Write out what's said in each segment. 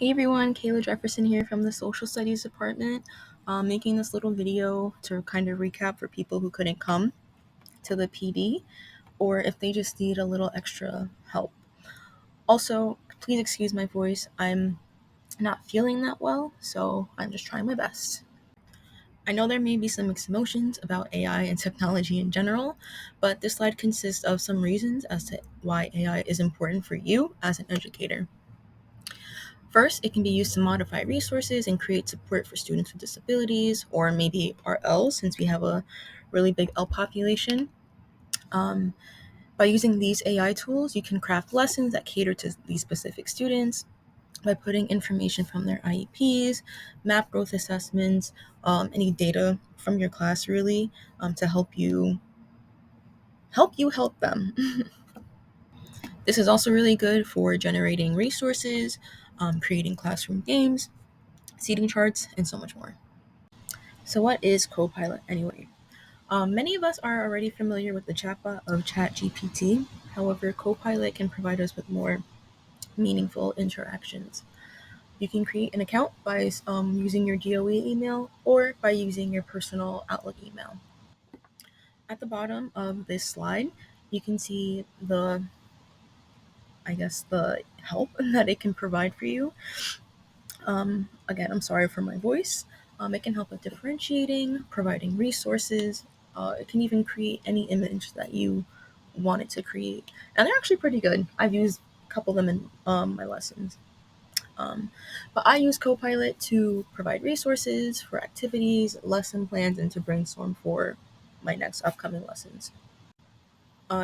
Hey everyone, Kayla Jefferson here from the Social Studies Department, making this little video to kind of recap for people who couldn't come to the PD or if they just need a little extra help. Also, please excuse my voice. I'm not feeling that well, so I'm just trying my best. I know there may be some mixed emotions about AI and technology in general, but this slide consists of some reasons as to why AI is important for you as an educator. First, it can be used to modify resources and create support for students with disabilities, or maybe our Ls, since we have a really big L population. By using these AI tools, you can craft lessons that cater to these specific students by putting information from their IEPs, map growth assessments, any data from your class, really, to help you help them. This is also really good for generating resources, creating classroom games, seating charts, and so much more. So what is Copilot anyway? Many of us are already familiar with the chatbot of ChatGPT. However, Copilot can provide us with more meaningful interactions. You can create an account by using your DOE email or by using your personal Outlook email. At the bottom of this slide, you can see the help that it can provide for you. Again, I'm sorry for my voice. It can help with differentiating, providing resources. It can even create any image that you want it to create. And they're actually pretty good. I've used a couple of them in my lessons. But I use Copilot to provide resources for activities, lesson plans, and to brainstorm for my next upcoming lessons.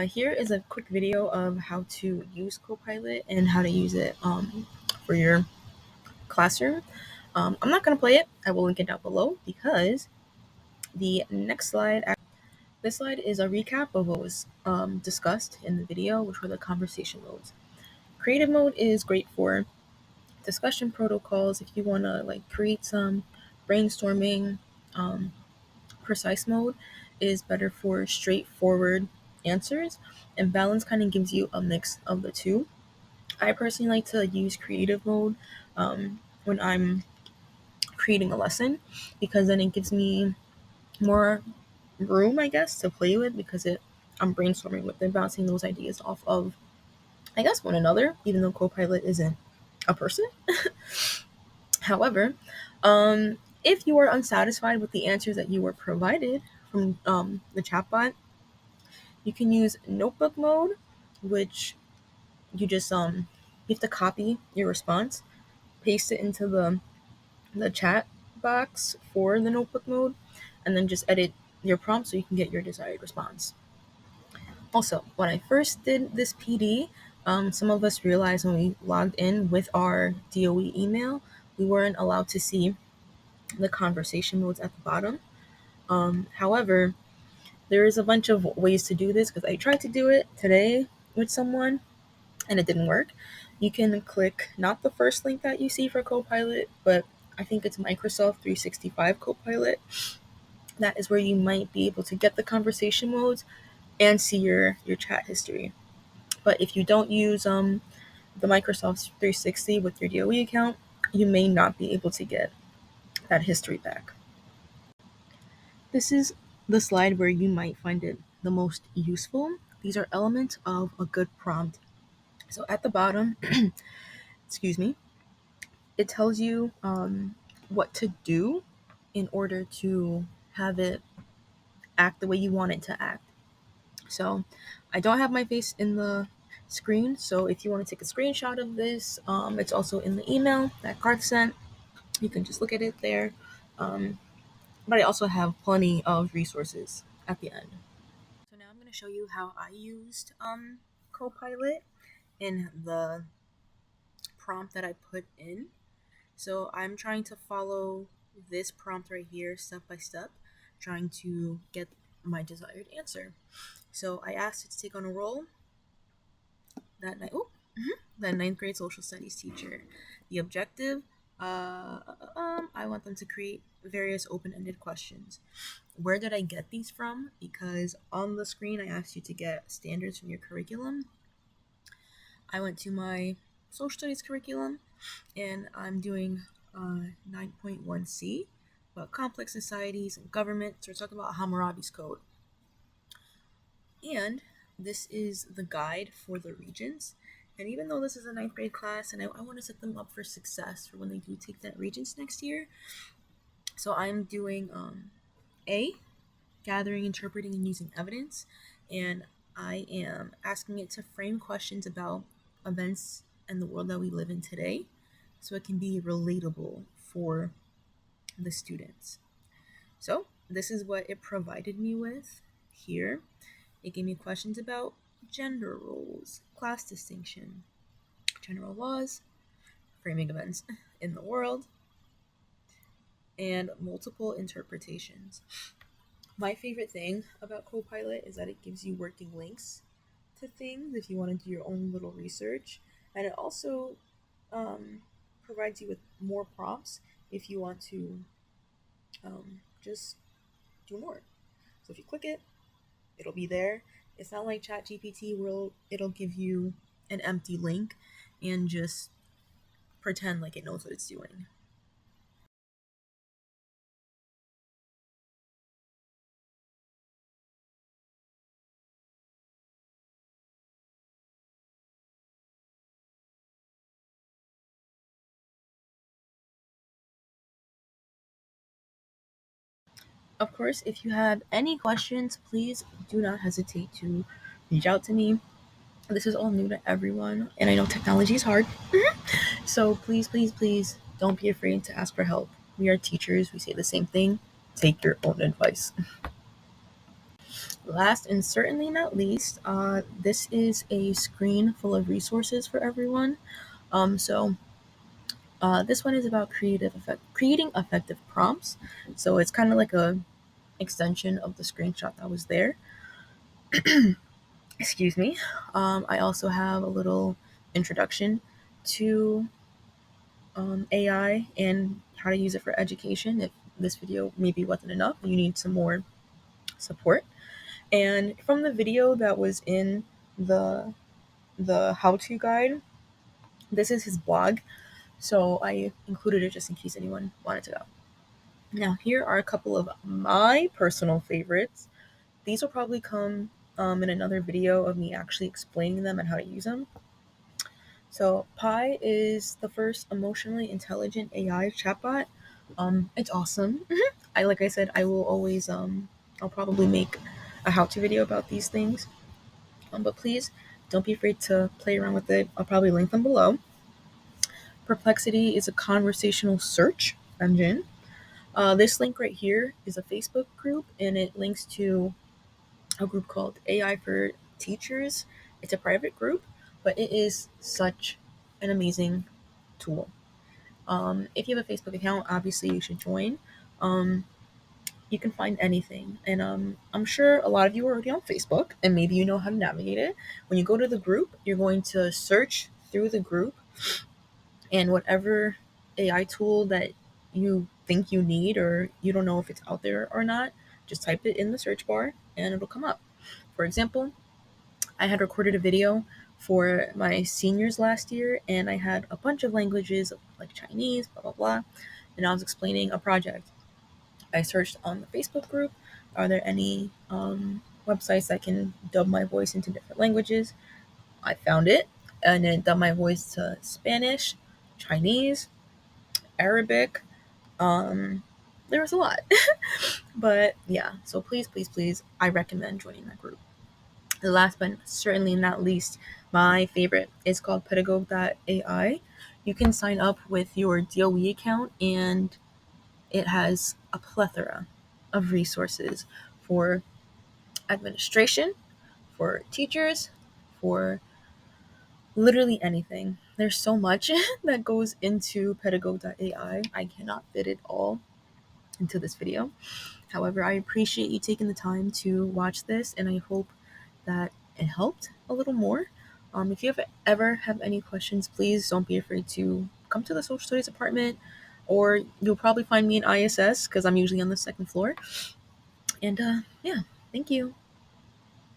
Here is a quick video of how to use Copilot and how to use it for your classroom. I'm not going to play it. I will link it down below because the next slide, this slide is a recap of what was discussed in the video, which were the conversation modes. Creative mode is great for discussion protocols if you want to create some brainstorming. Precise mode is better for straightforward answers, and balance kind of gives you a mix of the two. I personally like to use creative mode when I'm creating a lesson because then it gives me more room, I guess, to play with because I'm brainstorming with and bouncing those ideas off of, I guess, one another, even though Copilot isn't a person. However, if you are unsatisfied with the answers that you were provided from the chatbot, you can use notebook mode, which you have to copy your response, paste it into the chat box for the notebook mode, and then just edit your prompt so you can get your desired response. Also, when I first did this PD, some of us realized when we logged in with our DOE email, we weren't allowed to see the conversation modes at the bottom. However, there is a bunch of ways to do this because I tried to do it today with someone and it didn't work. You can click not the first link that you see for Copilot, but I think it's Microsoft 365 Copilot. That is where you might be able to get the conversation modes and see your chat history. But if you don't use the Microsoft 360 with your DOE account, you may not be able to get that history back. This is the slide where you might find it the most useful. These are elements of a good prompt. So at the bottom, excuse me, it tells you what to do in order to have it act the way you want it to act. So I don't have my face in the screen, so if you want to take a screenshot of this, it's also in the email that Garth sent. You can just look at it there. But I also have plenty of resources at the end. So now I'm going to show you how I used Copilot in the prompt that I put in. So I'm trying to follow this prompt right here step by step, trying to get my desired answer. So I asked it to take on a role that night. The ninth grade social studies teacher. The objective, I want them to create various open-ended questions. Where did I get these from? Because on the screen I asked you to get standards from your curriculum. I went to my social studies curriculum and I'm doing 9.1c about complex societies and government. So we're talking about Hammurabi's code. And this is the guide for the regents. And even though this is a ninth grade class, and I want to set them up for success for when they do take that regents next year, so I'm doing A, gathering, interpreting, and using evidence. And I am asking it to frame questions about events and the world that we live in today so it can be relatable for the students. So this is what it provided me with here. It gave me questions about gender roles, class distinction, general laws, framing events in the world, and multiple interpretations. My favorite thing about Copilot is that it gives you working links to things if you want to do your own little research, and it also provides you with more prompts if you want to just do more. So if you click it, it'll be there. It's not like ChatGPT where it'll give you an empty link and just pretend like it knows what it's doing. Of course, if you have any questions, please do not hesitate to reach out to me. This is all new to everyone, and I know technology is hard. So please, please, please don't be afraid to ask for help. We are teachers, we say the same thing. Take your own advice. Last and certainly not least, this is a screen full of resources for everyone. This one is about creating effective prompts. So it's kind of like a extension of the screenshot that was there. Excuse me. I also have a little introduction to AI and how to use it for education. If this video maybe wasn't enough, you need some more support. And from the video that was in the how-to guide, this is his blog. So I included it just in case anyone wanted to go. Now here are a couple of my personal favorites. These will probably come in another video of me actually explaining them and how to use them. So Pi is the first emotionally intelligent AI chatbot. It's awesome. Like I said, I will always I'll probably make a how-to video about these things. But please don't be afraid to play around with it. I'll probably link them below. Perplexity is a conversational search engine. This link right here is a Facebook group, and it links to a group called AI for Teachers. It's a private group, but it is such an amazing tool. If you have a Facebook account, obviously you should join. Um, you can find anything, and I'm sure a lot of you are already on Facebook, and maybe you know how to navigate it. When you go to the group, you're going to search through the group, and whatever AI tool that you think you need or you don't know if it's out there or not, just type it in the search bar and it'll come up. For example, I had recorded a video for my seniors last year, and I had a bunch of languages like Chinese, blah, blah, blah, and I was explaining a project. I searched on the Facebook group, are there any websites that can dub my voice into different languages? I found it, and it dubbed my voice to Spanish, Chinese, Arabic. Um, there was a lot. But yeah, so please, please, please, I recommend joining that group. The last but certainly not least, my favorite is called pedagog.ai. You can sign up with your DOE account, and it has a plethora of resources for administration, for teachers, for literally anything. There's so much that goes into pedagog.ai. I cannot fit it all into this video. However, I appreciate you taking the time to watch this, and I hope that it helped a little more. If you ever have any questions, please don't be afraid to come to the social studies department, or you'll probably find me in ISS because I'm usually on the second floor. And yeah, thank you.